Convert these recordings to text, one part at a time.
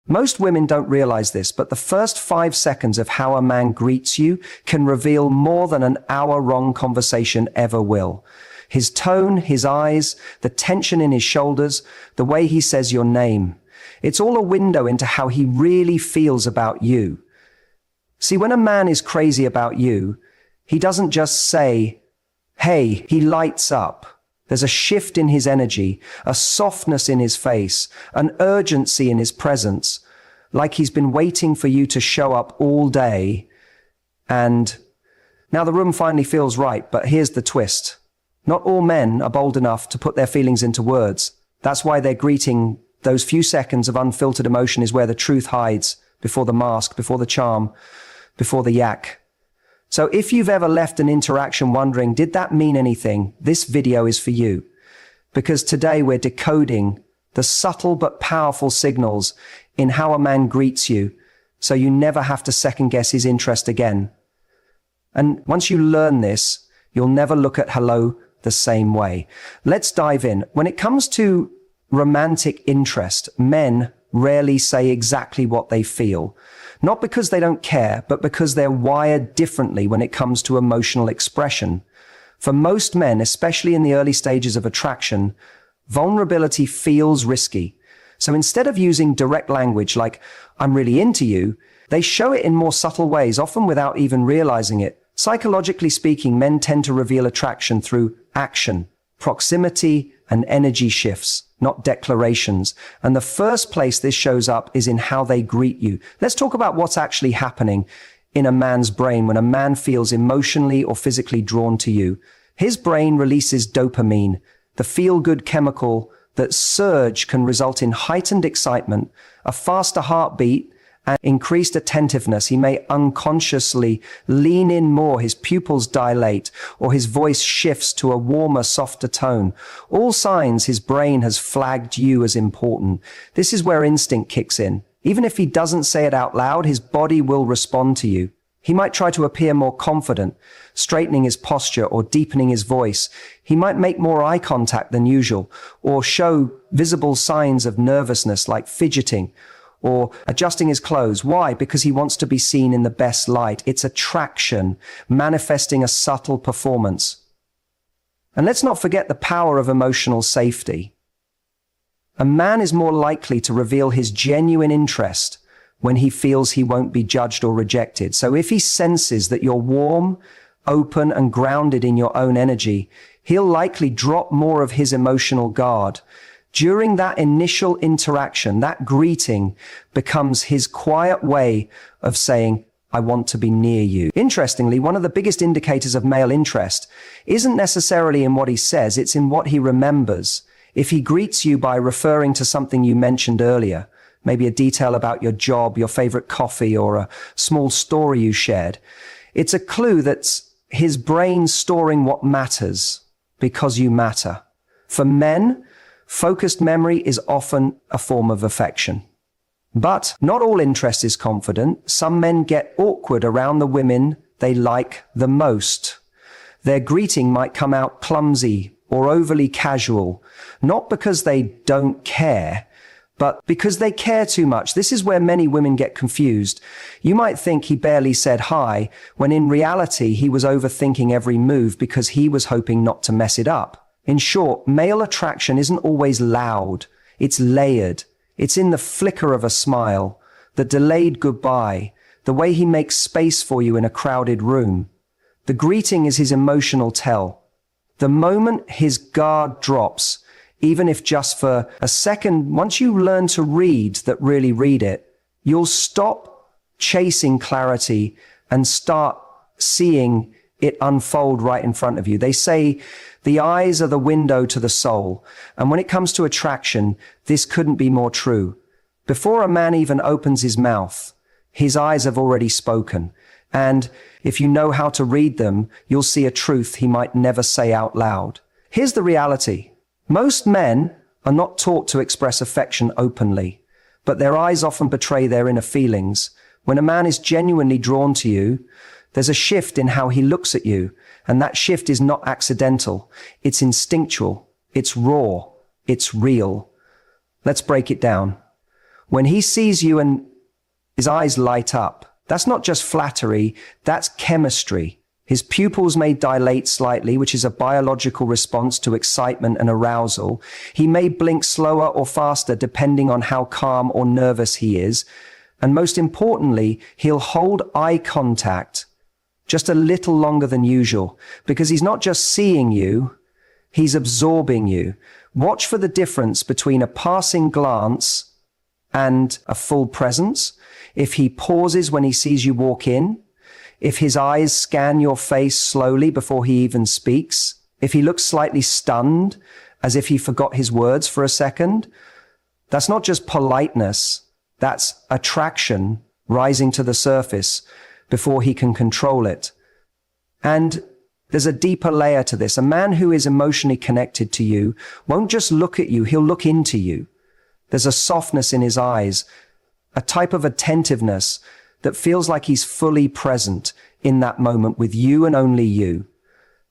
Most women don't realize this, but the first 5 seconds of how a man greets you can reveal more than an hour-long conversation ever will. His tone, his eyes, the tension in his shoulders, the way he says your name. It's all a window into how he really feels about you. See, when a man is crazy about you, he doesn't just say, hey, he lights up. There's a shift in his energy, a softness in his face, an urgency in his presence, like he's been waiting for you to show up all day. And now the room finally feels right, but here's the twist. Not all men are bold enough to put their feelings into words. That's why their greeting, those few seconds of unfiltered emotion, is where the truth hides, before the mask, before the charm, before the yak. So if you've ever left an interaction wondering, did that mean anything? This video is for you. Because today we're decoding the subtle but powerful signals in how a man greets you, so you never have to second guess his interest again. And once you learn this, you'll never look at hello the same way. Let's dive in. When it comes to romantic interest, men rarely say exactly what they feel. Not because they don't care, but because they're wired differently when it comes to emotional expression. For most men, especially in the early stages of attraction, vulnerability feels risky. So instead of using direct language like, I'm really into you, they show it in more subtle ways, often without even realizing it. Psychologically speaking, men tend to reveal attraction through action, proximity, and energy shifts, not declarations. And the first place this shows up is in how they greet you. Let's talk about what's actually happening in a man's brain when a man feels emotionally or physically drawn to you. His brain releases dopamine, the feel-good chemical that surge can result in heightened excitement, a faster heartbeat, and increased attentiveness. He may unconsciously lean in more, his pupils dilate, or his voice shifts to a warmer, softer tone. All signs his brain has flagged you as important. This is where instinct kicks in. Even if he doesn't say it out loud, his body will respond to you. He might try to appear more confident, straightening his posture or deepening his voice. He might make more eye contact than usual, or show visible signs of nervousness like fidgeting, or adjusting his clothes. Why? Because he wants to be seen in the best light. It's attraction, manifesting a subtle performance. And let's not forget the power of emotional safety. A man is more likely to reveal his genuine interest when he feels he won't be judged or rejected. So if he senses that you're warm, open, and grounded in your own energy, he'll likely drop more of his emotional guard. During that initial interaction, that greeting becomes his quiet way of saying, I want to be near you. Interestingly, one of the biggest indicators of male interest isn't necessarily in what he says, it's in what he remembers. If he greets you by referring to something you mentioned earlier, maybe a detail about your job, your favorite coffee, or a small story you shared, it's a clue that's his brain storing what matters because you matter. For men, focused memory is often a form of affection. But not all interest is confident. Some men get awkward around the women they like the most. Their greeting might come out clumsy or overly casual, not because they don't care, but because they care too much. This is where many women get confused. You might think he barely said hi, when in reality he was overthinking every move because he was hoping not to mess it up. In short, male attraction isn't always loud. It's layered. It's in the flicker of a smile, the delayed goodbye, the way he makes space for you in a crowded room. The greeting is his emotional tell. The moment his guard drops, even if just for a second, once you learn to read it, you'll stop chasing clarity and start seeing it unfold right in front of you. They say the eyes are the window to the soul. And when it comes to attraction, this couldn't be more true. Before a man even opens his mouth, his eyes have already spoken. And if you know how to read them, you'll see a truth he might never say out loud. Here's the reality. Most men are not taught to express affection openly, but their eyes often betray their inner feelings. When a man is genuinely drawn to you, there's a shift in how he looks at you, and that shift is not accidental. It's instinctual. It's raw. It's real. Let's break it down. When he sees you and his eyes light up, that's not just flattery, that's chemistry. His pupils may dilate slightly, which is a biological response to excitement and arousal. He may blink slower or faster depending on how calm or nervous he is. And most importantly, he'll hold eye contact just a little longer than usual because he's not just seeing you, he's absorbing you. Watch for the difference between a passing glance and a full presence. If he pauses when he sees you walk in, if his eyes scan your face slowly before he even speaks, if he looks slightly stunned, as if he forgot his words for a second, that's not just politeness, that's attraction rising to the surface before he can control it. And there's a deeper layer to this. A man who is emotionally connected to you won't just look at you, he'll look into you. There's a softness in his eyes, a type of attentiveness that feels like he's fully present in that moment with you and only you.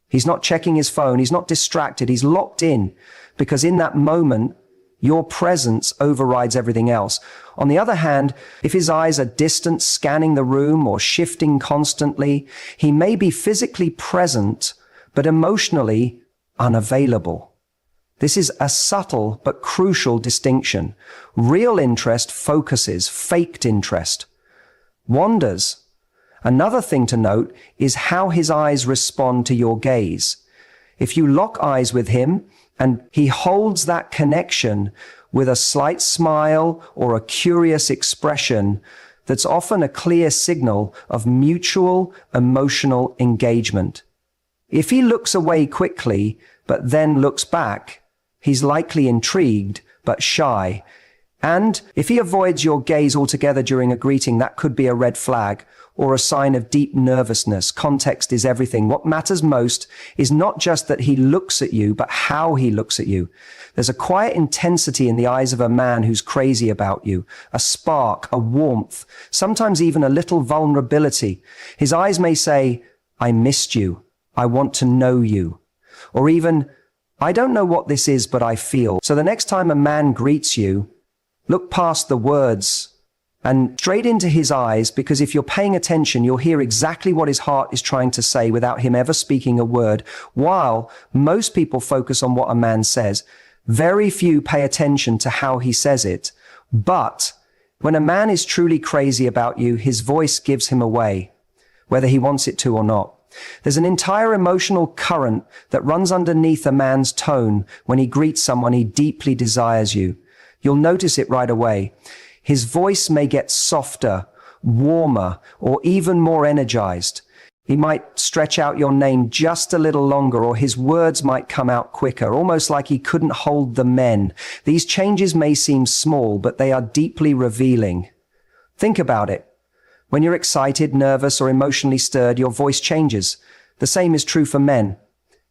He's not checking his phone, he's not distracted, he's locked in, because in that moment, your presence overrides everything else. On the other hand, if his eyes are distant, scanning the room or shifting constantly, he may be physically present, but emotionally unavailable. This is a subtle but crucial distinction. Real interest focuses, faked interest wanders. Another thing to note is how his eyes respond to your gaze. If you lock eyes with him and he holds that connection with a slight smile or a curious expression, that's often a clear signal of mutual emotional engagement. If he looks away quickly but then looks back, he's likely intrigued but shy. And if he avoids your gaze altogether during a greeting, that could be a red flag or a sign of deep nervousness. Context is everything. What matters most is not just that he looks at you, but how he looks at you. There's a quiet intensity in the eyes of a man who's crazy about you, a spark, a warmth, sometimes even a little vulnerability. His eyes may say, "I missed you. I want to know you." Or even, "I don't know what this is, but I feel." So the next time a man greets you, look past the words and straight into his eyes, because if you're paying attention, you'll hear exactly what his heart is trying to say without him ever speaking a word. While most people focus on what a man says, very few pay attention to how he says it. But when a man is truly crazy about you, his voice gives him away, whether he wants it to or not. There's an entire emotional current that runs underneath a man's tone when he greets someone he deeply desires you. You'll notice it right away. His voice may get softer, warmer, or even more energized. He might stretch out your name just a little longer, or his words might come out quicker, almost like he couldn't hold the men. These changes may seem small, but they are deeply revealing. Think about it. When you're excited, nervous, or emotionally stirred, your voice changes. The same is true for men.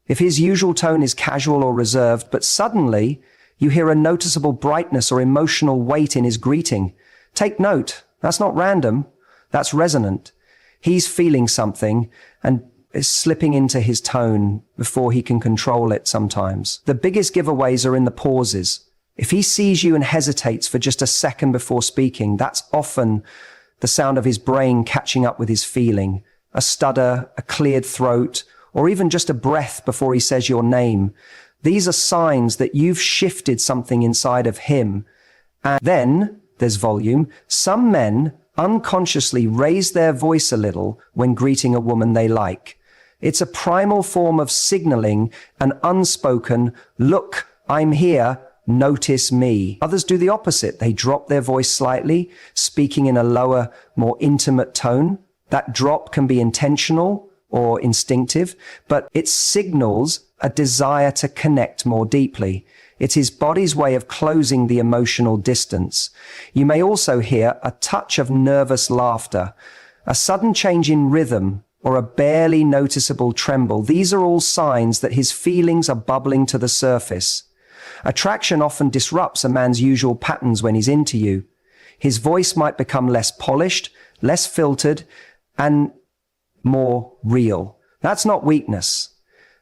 If his usual tone is casual or reserved, but suddenly you hear a noticeable brightness or emotional weight in his greeting, take note. That's not random. That's resonant. He's feeling something and is slipping into his tone before he can control it sometimes. The biggest giveaways are in the pauses. If he sees you and hesitates for just a second before speaking, that's often the sound of his brain catching up with his feeling. A stutter, a cleared throat, or even just a breath before he says your name. These are signs that you've shifted something inside of him. And then there's volume. Some men unconsciously raise their voice a little when greeting a woman they like. It's a primal form of signaling an unspoken, "Look, I'm here, notice me." Others do the opposite. They drop their voice slightly, speaking in a lower, more intimate tone. That drop can be intentional or instinctive, but it signals a desire to connect more deeply. It's his body's way of closing the emotional distance. You may also hear a touch of nervous laughter, a sudden change in rhythm, or a barely noticeable tremble. These are all signs that his feelings are bubbling to the surface. Attraction often disrupts a man's usual patterns when he's into you. His voice might become less polished, less filtered, and more real. That's not weakness.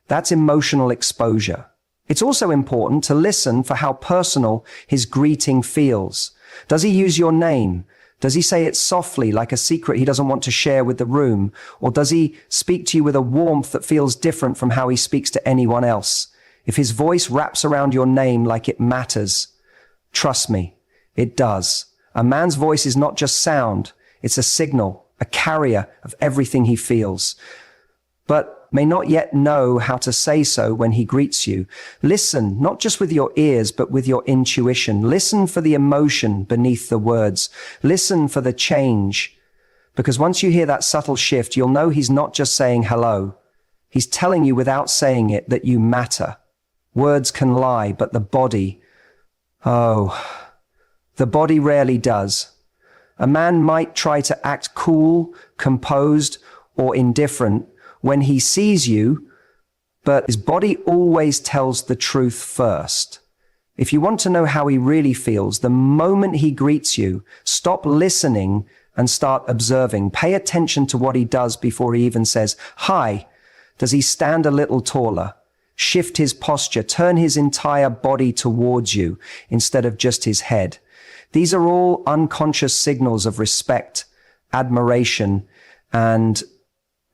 That's emotional exposure. It's also important to listen for how personal his greeting feels. Does he use your name? Does he say it softly, like a secret he doesn't want to share with the room? Or does he speak to you with a warmth that feels different from how he speaks to anyone else? If his voice wraps around your name like it matters, trust me, it does. A man's voice is not just sound, it's a signal, a carrier of everything he feels, but may not yet know how to say so when he greets you. Listen, not just with your ears, but with your intuition. Listen for the emotion beneath the words. Listen for the change. Because once you hear that subtle shift, you'll know he's not just saying hello. He's telling you without saying it that you matter. Words can lie, but the body, the body rarely does. A man might try to act cool, composed, or indifferent when he sees you, but his body always tells the truth first. If you want to know how he really feels, the moment he greets you, stop listening and start observing. Pay attention to what he does before he even says, "Hi." Does he stand a little taller? Shift his posture, turn his entire body towards you instead of just his head. These are all unconscious signals of respect, admiration, and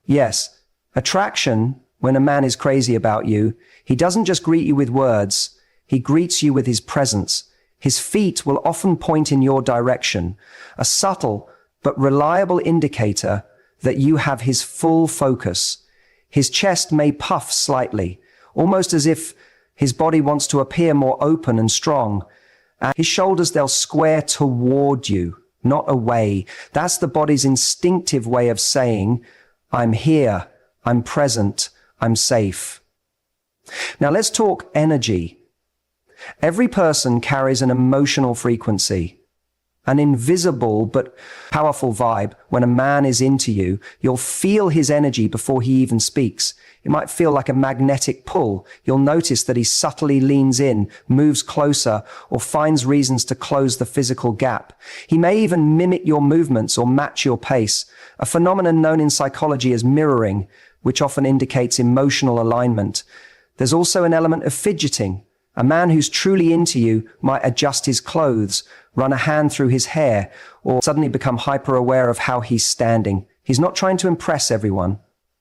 yes, attraction. When a man is crazy about you, he doesn't just greet you with words, he greets you with his presence. His feet will often point in your direction, a subtle but reliable indicator that you have his full focus. His chest may puff slightly, almost as if his body wants to appear more open and strong. And his shoulders, they'll square toward you, not away. That's the body's instinctive way of saying, "I'm here, I'm present, I'm safe." Now let's talk energy. Every person carries an emotional frequency, an invisible but powerful vibe. When a man is into you, you'll feel his energy before he even speaks. It might feel like a magnetic pull. You'll notice that he subtly leans in, moves closer, or finds reasons to close the physical gap. He may even mimic your movements or match your pace, a phenomenon known in psychology as mirroring, which often indicates emotional alignment. There's also an element of fidgeting. A man who's truly into you might adjust his clothes, run a hand through his hair, or suddenly become hyper-aware of how he's standing. He's not trying to impress everyone,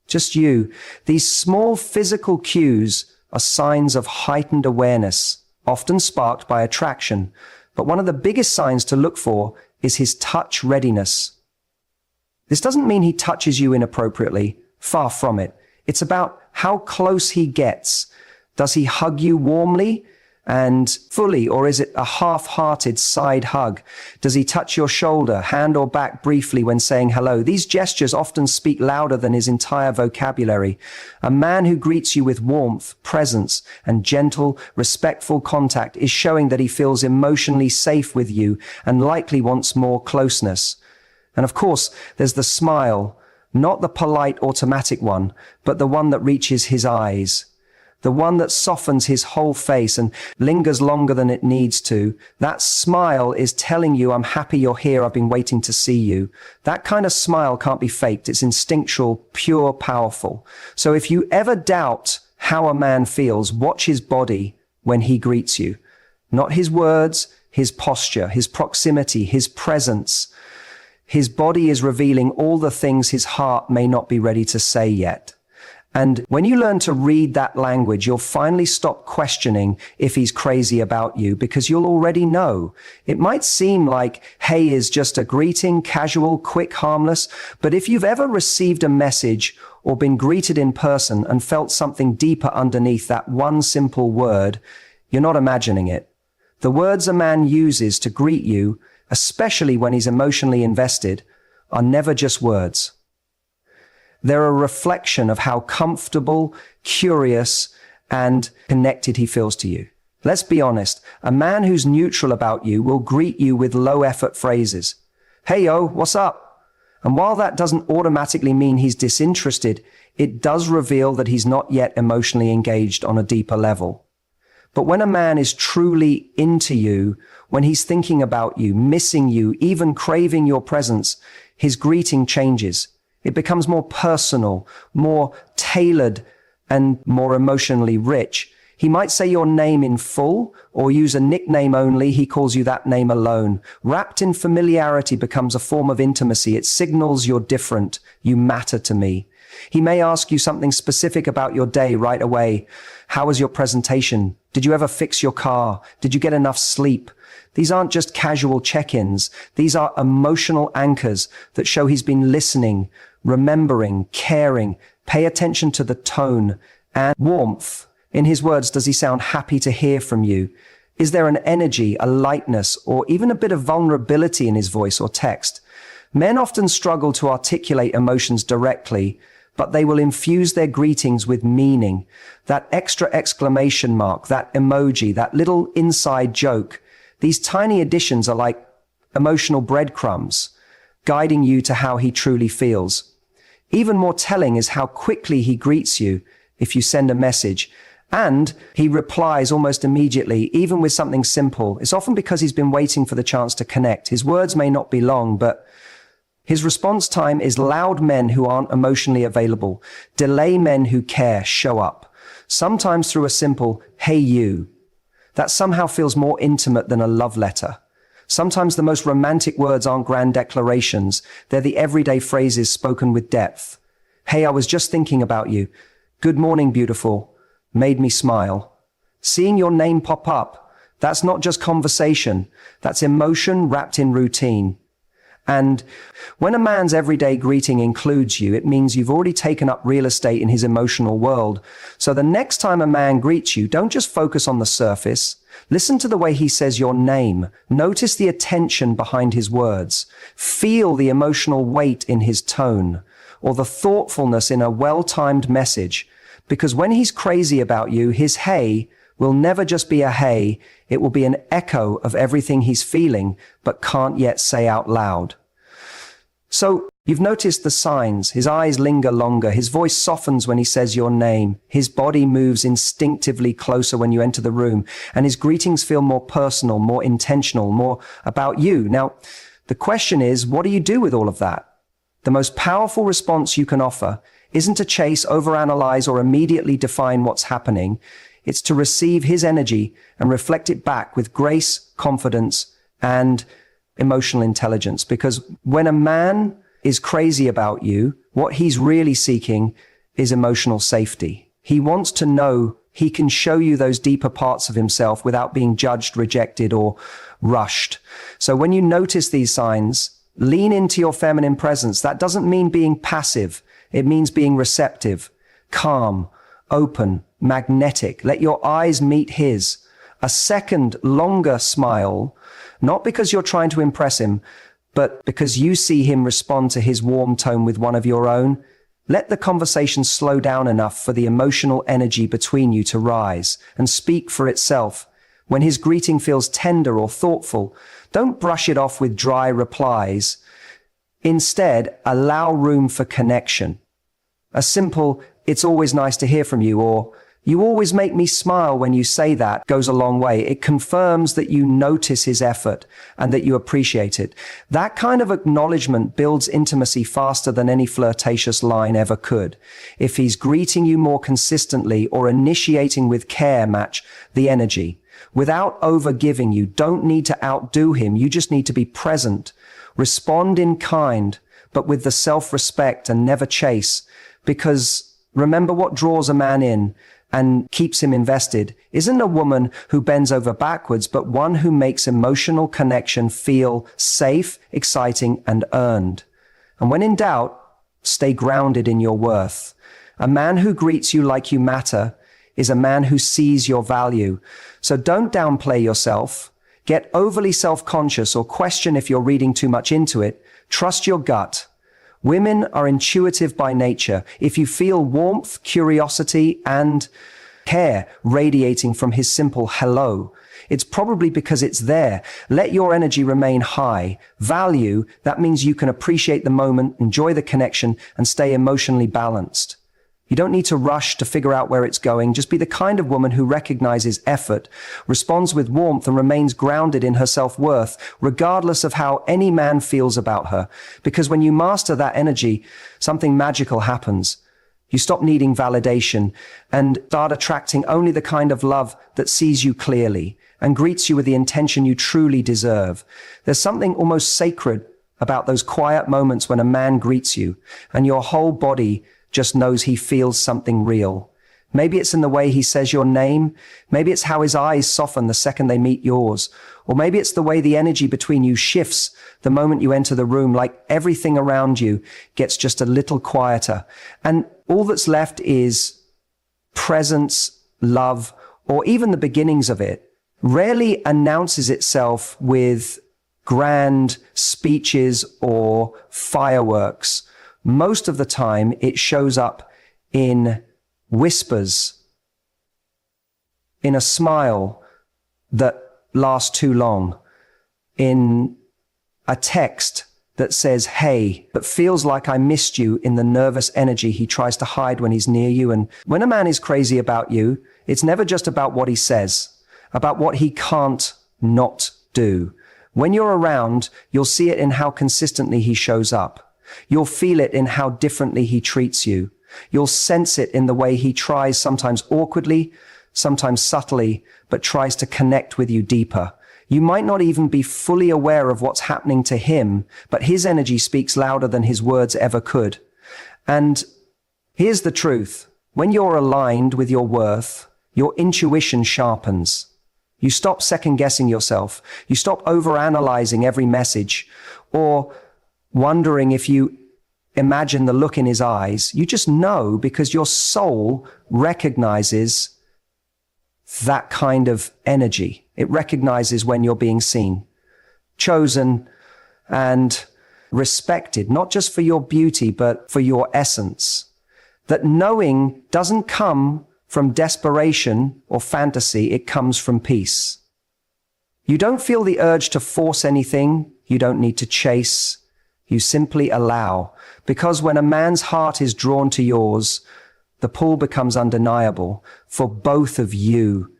just you. These small physical cues are signs of heightened awareness, often sparked by attraction. But one of the biggest signs to look for is his touch readiness. This doesn't mean he touches you inappropriately. Far from it. It's about how close he gets. Does he hug you warmly and fully, or is it a half-hearted side hug? Does he touch your shoulder, hand or back briefly when saying hello? These gestures often speak louder than his entire vocabulary. A man who greets you with warmth, presence, and gentle, respectful contact is showing that he feels emotionally safe with you and likely wants more closeness. And of course, there's the smile, not the polite automatic one, but the one that reaches his eyes. The one that softens his whole face and lingers longer than it needs to. That smile is telling you, "I'm happy you're here, I've been waiting to see you." That kind of smile can't be faked. It's instinctual, pure, powerful. So if you ever doubt how a man feels, watch his body when he greets you. Not his words, his posture, his proximity, his presence. His body is revealing all the things his heart may not be ready to say yet. And when you learn to read that language, you'll finally stop questioning if he's crazy about you, because you'll already know. It might seem like, hey, is just a greeting, casual, quick, harmless. But if you've ever received a message or been greeted in person and felt something deeper underneath that one simple word, you're not imagining it. The words a man uses to greet you, especially when he's emotionally invested, are never just words. They're a reflection of how comfortable, curious, and connected he feels to you. Let's be honest, a man who's neutral about you will greet you with low-effort phrases. "Hey yo, what's up?" And while that doesn't automatically mean he's disinterested, it does reveal that he's not yet emotionally engaged on a deeper level. But when a man is truly into you, when he's thinking about you, missing you, even craving your presence, his greeting changes. It becomes more personal, more tailored, and more emotionally rich. He might say your name in full or use a nickname only. He calls you that name alone. Wrapped in familiarity becomes a form of intimacy. It signals you're different. You matter to me. He may ask you something specific about your day right away. How was your presentation? Did you ever fix your car? Did you get enough sleep? These aren't just casual check-ins. These are emotional anchors that show he's been listening, remembering, caring. Pay attention to the tone and warmth. In his words, does he sound happy to hear from you? Is there an energy, a lightness, or even a bit of vulnerability in his voice or text? Men often struggle to articulate emotions directly, but they will infuse their greetings with meaning. That extra exclamation mark, that emoji, that little inside joke. These tiny additions are like emotional breadcrumbs, guiding you to how he truly feels. Even more telling is how quickly he greets you if you send a message. And he replies almost immediately, even with something simple. It's often because he's been waiting for the chance to connect. His words may not be long, but his response time is loud men who aren't emotionally available. Delay men who care, show up. Sometimes through a simple, hey you. That somehow feels more intimate than a love letter. Sometimes the most romantic words aren't grand declarations. They're the everyday phrases spoken with depth. Hey, I was just thinking about you. Good morning, beautiful. Made me smile. Seeing your name pop up, that's not just conversation. That's emotion wrapped in routine. And when a man's everyday greeting includes you, it means you've already taken up real estate in his emotional world. So the next time a man greets you, don't just focus on the surface. Listen to the way he says your name. Notice the attention behind his words. Feel the emotional weight in his tone, or the thoughtfulness in a well-timed message. Because when he's crazy about you, his hey will never just be a hey. It will be an echo of everything he's feeling, but can't yet say out loud. So you've noticed the signs. His eyes linger longer. His voice softens when he says your name. His body moves instinctively closer when you enter the room. And his greetings feel more personal, more intentional, more about you. Now, the question is, what do you do with all of that? The most powerful response you can offer isn't to chase, overanalyze, or immediately define what's happening. It's to receive his energy and reflect it back with grace, confidence, and emotional intelligence. Because when a man is crazy about you, what he's really seeking is emotional safety. He wants to know he can show you those deeper parts of himself without being judged, rejected, or rushed. So when you notice these signs, lean into your feminine presence. That doesn't mean being passive. It means being receptive, calm, open, magnetic. Let your eyes meet his. A second, longer smile, not because you're trying to impress him, but because you see him respond to his warm tone with one of your own. Let the conversation slow down enough for the emotional energy between you to rise and speak for itself. When his greeting feels tender or thoughtful, don't brush it off with dry replies. Instead, allow room for connection. A simple, it's always nice to hear from you, or you always make me smile when you say that, goes a long way. It confirms that you notice his effort and that you appreciate it. That kind of acknowledgement builds intimacy faster than any flirtatious line ever could. If he's greeting you more consistently or initiating with care, match the energy. Without over-giving, you don't need to outdo him. You just need to be present. Respond in kind, but with the self-respect, and never chase. Because remember, what draws a man in and keeps him invested isn't a woman who bends over backwards, but one who makes emotional connection feel safe, exciting, and earned. And when in doubt, stay grounded in your worth. A man who greets you like you matter is a man who sees your value. So don't downplay yourself. Get overly self-conscious or question if you're reading too much into it. Trust your gut. Women are intuitive by nature. If you feel warmth, curiosity, and care radiating from his simple hello, it's probably because it's there. Let your energy remain high. Value, that means you can appreciate the moment, enjoy the connection, and stay emotionally balanced. You don't need to rush to figure out where it's going. Just be the kind of woman who recognizes effort, responds with warmth, and remains grounded in her self-worth, regardless of how any man feels about her. Because when you master that energy, something magical happens. You stop needing validation and start attracting only the kind of love that sees you clearly and greets you with the intention you truly deserve. There's something almost sacred about those quiet moments when a man greets you and your whole body just knows he feels something real. Maybe it's in the way he says your name. Maybe it's how his eyes soften the second they meet yours. Or maybe it's the way the energy between you shifts the moment you enter the room, like everything around you gets just a little quieter. And all that's left is presence, love, or even the beginnings of it. Rarely announces itself with grand speeches or fireworks. Most of the time, it shows up in whispers, in a smile that lasts too long, in a text that says, hey, but feels like I missed you, in the nervous energy he tries to hide when he's near you. And when a man is crazy about you, it's never just about what he says, about what he can't not do. When you're around, you'll see it in how consistently he shows up. You'll feel it in how differently he treats you. You'll sense it in the way he tries, sometimes awkwardly, sometimes subtly, but tries to connect with you deeper. You might not even be fully aware of what's happening to him, but his energy speaks louder than his words ever could. And here's the truth. When you're aligned with your worth, your intuition sharpens. You stop second-guessing yourself. You stop overanalyzing every message or wondering if you imagine the look in his eyes. You just know because your soul recognizes that kind of energy. It recognizes when you're being seen, chosen, and respected, not just for your beauty, but for your essence. That knowing doesn't come from desperation or fantasy, it comes from peace. You don't feel the urge to force anything. You don't need to chase. You simply allow. Because when a man's heart is drawn to yours, the pull becomes undeniable for both of you.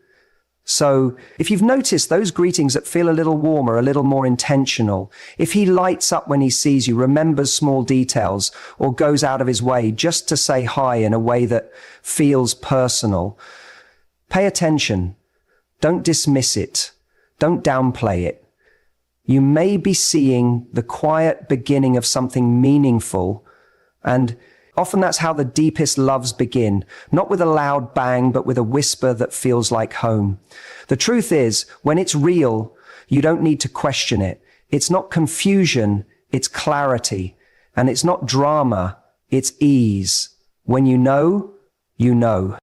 So if you've noticed those greetings that feel a little warmer, a little more intentional, if he lights up when he sees you, remembers small details, or goes out of his way just to say hi in a way that feels personal, pay attention. Don't dismiss it. Don't downplay it. You may be seeing the quiet beginning of something meaningful, and often that's how the deepest loves begin, not with a loud bang, but with a whisper that feels like home. The truth is, when it's real, you don't need to question it. It's not confusion, it's clarity. And it's not drama, it's ease. When you know, you know.